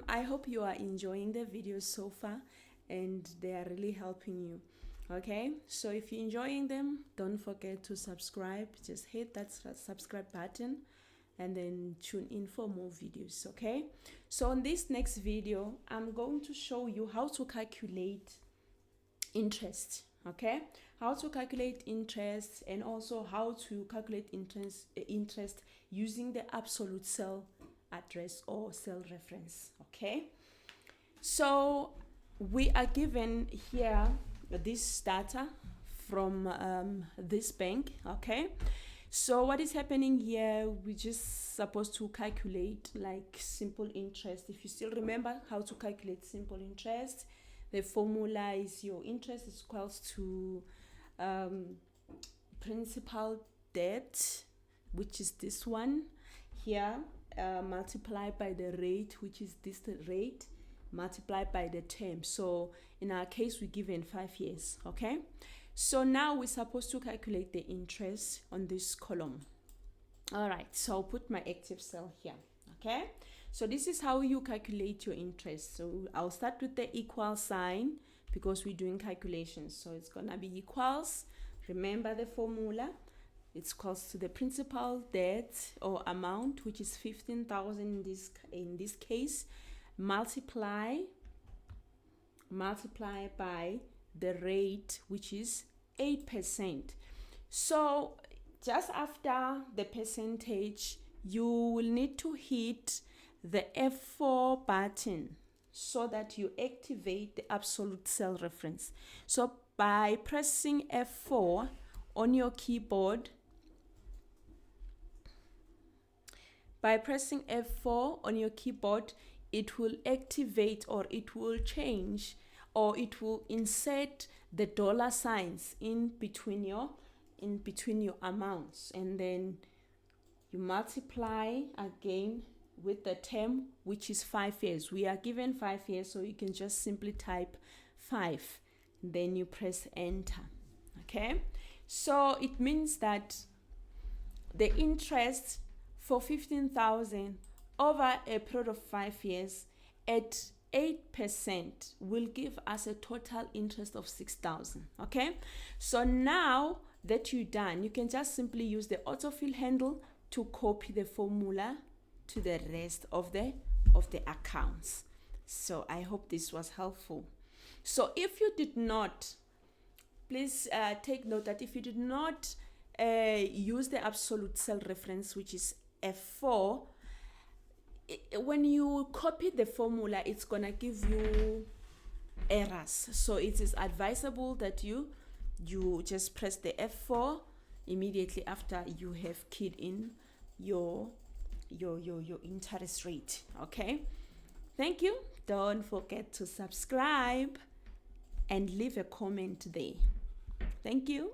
I hope you are enjoying the videos so far and they are really helping you. Okay, so if you're enjoying them, don't forget to subscribe. Just hit that subscribe button and then tune in for more videos. Okay, so on this next video, I'm going to show you how to calculate interest. Okay, how to calculate interest, and also how to calculate interest using the absolute cell address or cell reference. Okay, so we are given here this data from this bank. Okay, so what is happening here, we just supposed to calculate like simple interest. If you still remember how to calculate simple interest, the formula is your interest is equals to principal debt, which is this one here, multiplied by the rate, which is this rate, multiplied by the term. So in our case, we're given 5 years. Okay, so now we're supposed to calculate the interest on this column. All right, so I'll put my active cell here. Okay, so this is how you calculate your interest. So I'll start with the equal sign because we're doing calculations. So it's gonna be equals, remember the formula, it's equals to the principal debt or amount, which is 15,000 in this case, multiply by the rate, which is 8%. So just after the percentage, you will need to hit the F4 button so that you activate the absolute cell reference. So by pressing F4 on your keyboard, it will activate, or it will change, or it will insert the dollar signs in between your amounts, and then you multiply again with the term, which is 5 years. We are given 5 years, so you can just simply type 5, then you press enter. Okay, so it means that the interest for 15,000 over a period of 5 years at 8% will give us a total interest of 6,000. Okay, so now that you're done, you can just simply use the autofill handle to copy the formula to the rest of the accounts. So I hope this was helpful. So if you did not, please take note that if you did not use the absolute cell reference, which is F4, when you copy the formula, it's gonna give you errors. So it is advisable that you just press the F4 immediately after you have keyed in your interest rate. Okay, thank you. Don't forget to subscribe and leave a comment there. Thank you.